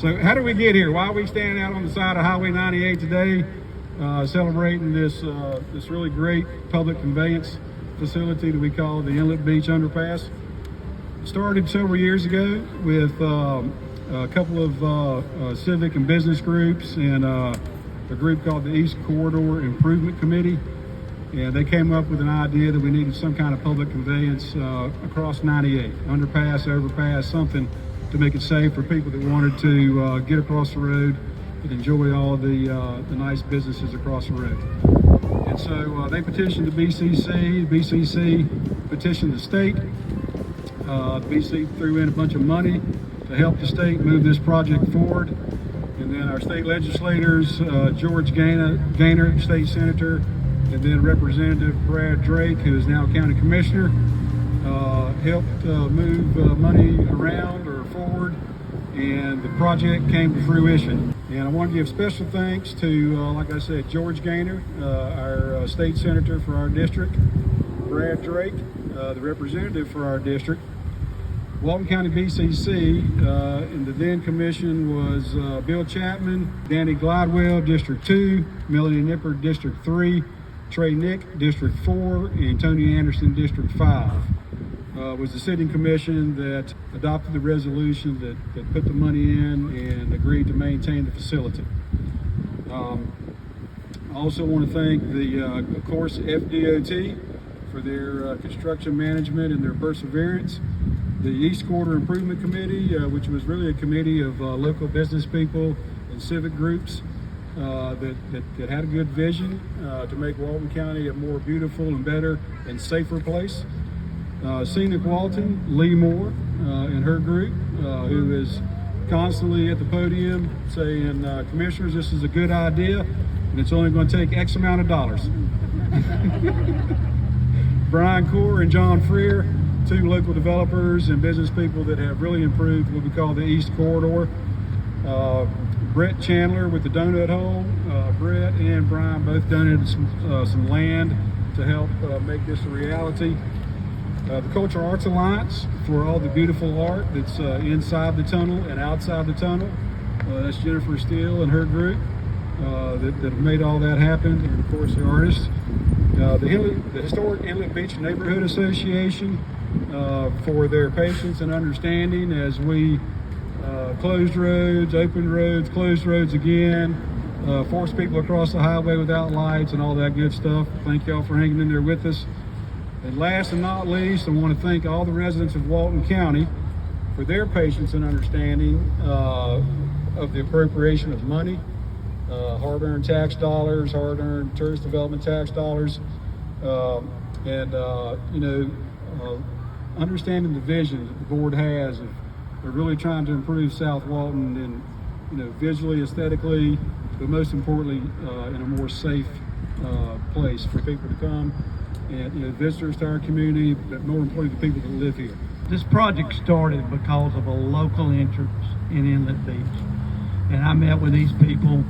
So how did we get here? Why are we standing out on the side of Highway 98 today, celebrating this really great public conveyance facility that we call the Inlet Beach Underpass? It started several years ago with a couple of civic and business groups and a group called the East Corridor Improvement Committee. And they came up with an idea that we needed some kind of public conveyance across 98, underpass, overpass, something to make it safe for people that wanted to get across the road and enjoy all of the nice businesses across the road. And so they petitioned the BCC. The BCC petitioned the state. The BCC threw in a bunch of money to help the state move this project forward. And then our state legislators, George Gaynor, state senator, and then Representative Brad Drake, who is now County Commissioner, helped move money around or forward, and the project came to fruition. And I want to give special thanks to, like I said, George Gaynor, our state senator for our district, Brad Drake, the representative for our district, Walton County BCC, and the then commission was Bill Chapman, Danny Glidewell, District 2, Melanie Nipper, District 3, Trey Nick, District 4, and Tony Anderson, District 5. Was the sitting commission that adopted the resolution that put the money in and agreed to maintain the facility. I also want to thank of course, FDOT for their construction management and their perseverance. The East Corridor Improvement Committee, which was really a committee of local business people and civic groups that had a good vision to make Walton County a more beautiful and better and safer place. Scenic Walton, Leigh Moore and her group, who is constantly at the podium saying, commissioners, this is a good idea and it's only going to take X amount of dollars. Brian Kellenberger and John Freer, two local developers and business people that have really improved what we call the East Corridor. Brett Chandler with the Donut Hole. Brett and Brian both donated some land to help make this a reality. The Cultural Arts Alliance for all the beautiful art that's inside the tunnel and outside the tunnel. That's Jennifer Steele and her group that have made all that happen. And of course the artists. The Historic Inlet Beach Neighborhood Association for their patience and understanding as we closed roads, opened roads, closed roads again, forced people across the highway without lights and all that good stuff. Thank y'all for hanging in there with us. And last and not least, I want to thank all the residents of Walton County for their patience and understanding of the appropriation of money, hard-earned tax dollars, hard-earned tourist development tax dollars, understanding the vision that the board has of really trying to improve South Walton and visually, aesthetically, but most importantly in a more safe place for people to come and visitors to our community, but more importantly the people that live here. This project started because of a local interest in Inlet Beach, and I met with these people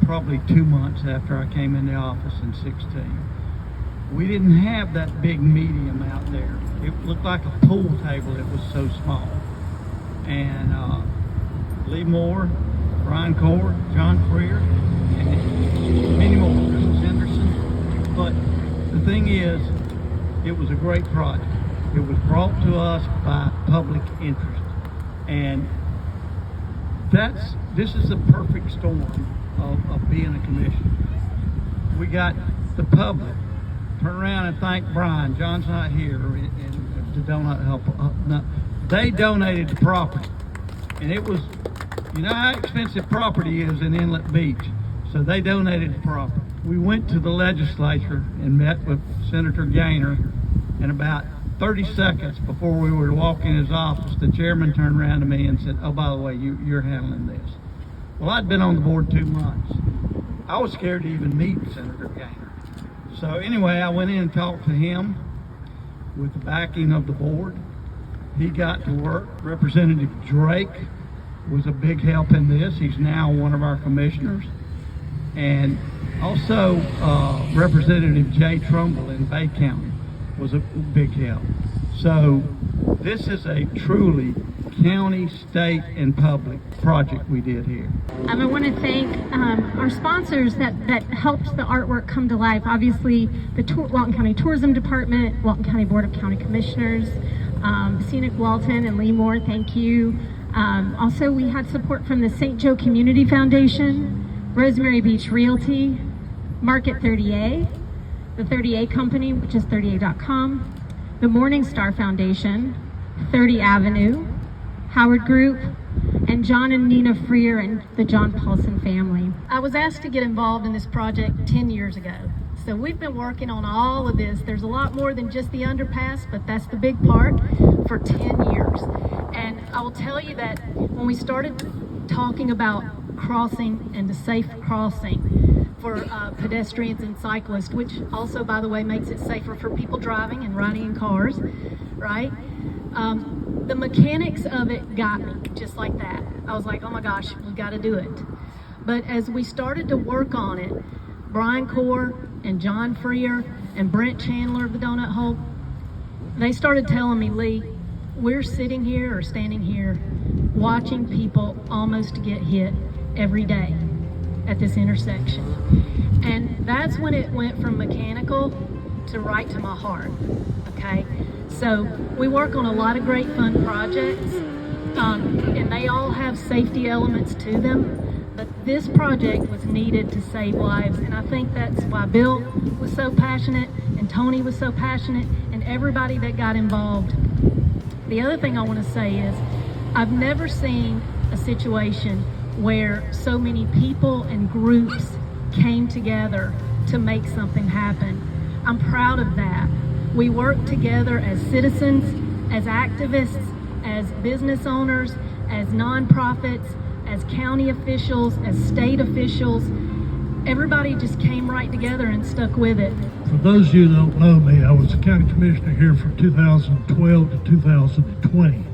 probably 2 months after I came in the office in 2016. We didn't have that big medium out there. It looked like a pool table, it was so small. And Leigh Moore, Brian Kellenberger, John Freer, and many more, Chris Henderson. But the thing is, it was a great project. It was brought to us by public interest. And this is the perfect storm of being a commission. We got the public. Turn around and thank Brian. John's not here, and the donut help. No, they donated the property, and it was, how expensive property is in Inlet Beach. So they donated the property. We went to the legislature and met with Senator Gaynor, and about 30 seconds before we were to walk in his office, the chairman turned around to me and said, "Oh, by the way, you're handling this." Well, I'd been on the board 2 months. I was scared to even meet Senator Gaynor. So anyway, I went in and talked to him with the backing of the board. He got to work. Representative Drake was a big help in this. He's now one of our commissioners. And also Representative Jay Trumbull in Bay County was a big help. So this is a truly county, state, and public project we did here. I want to thank our sponsors that helped the artwork come to life. Obviously, the Walton County Tourism Department, Walton County Board of County Commissioners, Scenic Walton and Leigh Moore, thank you. Also, we had support from the St. Joe Community Foundation, Rosemary Beach Realty, Market 30A, the 30A Company, which is 30A.com, the Morning Star Foundation, 30 Avenue, Howard Group, and John and Nina Freer and the John Paulson family. I was asked to get involved in this project 10 years ago. So we've been working on all of this. There's a lot more than just the underpass, but that's the big part, for 10 years. And I will tell you that when we started talking about crossing and the safe crossing for pedestrians and cyclists, which also, by the way, makes it safer for people driving and riding in cars, right? The mechanics of it got me just like that. I was like, oh my gosh, we got to do it. But as we started to work on it, Brian Core and John Freer and Brent Chandler of the Donut Hole, they started telling me, Leigh, we're sitting here or standing here watching people almost get hit every day at this intersection. And that's when it went from mechanical to right to my heart, okay? So we work on a lot of great fun projects, and they all have safety elements to them, but this project was needed to save lives, and I think that's why Bill was so passionate, and Tony was so passionate, and everybody that got involved. The other thing I want to say is, I've never seen a situation where so many people and groups came together to make something happen. I'm proud of that. We work together as citizens, as activists, as business owners, as nonprofits, as county officials, as state officials. Everybody just came right together and stuck with it. For those of you that don't know me, I was the county commissioner here from 2012 to 2020.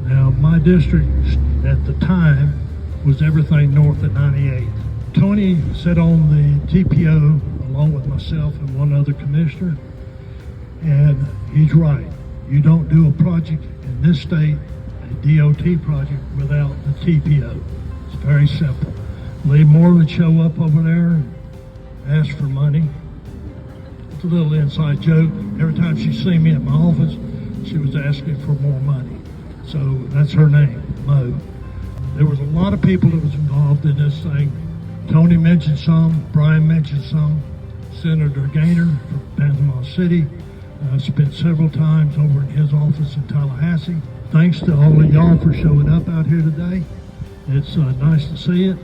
Now, my district at the time was everything north of 98. Tony sat on the TPO along with myself and one other commissioner. And he's right. You don't do a project in this state, a DOT project, without the TPO. It's very simple. Leigh Moore would show up over there and ask for money. It's a little inside joke. Every time she seen me at my office, she was asking for more money. So that's her name, Mo. There was a lot of people that was involved in this thing. Tony mentioned some, Brian mentioned some, Senator Gaynor from Panama City. Spent several times over in his office in Tallahassee. Thanks to all of y'all for showing up out here today. It's nice to see it.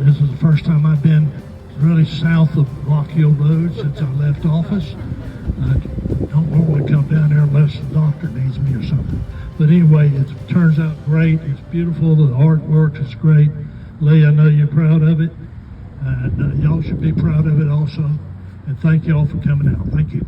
This is the first time I've been really south of Rock Hill Road since I left office. I don't normally come down there unless the doctor needs me or something. But anyway, it turns out great. It's beautiful. The artwork is great. Leigh, I know you're proud of it. And y'all should be proud of it also. And thank y'all for coming out. Thank you.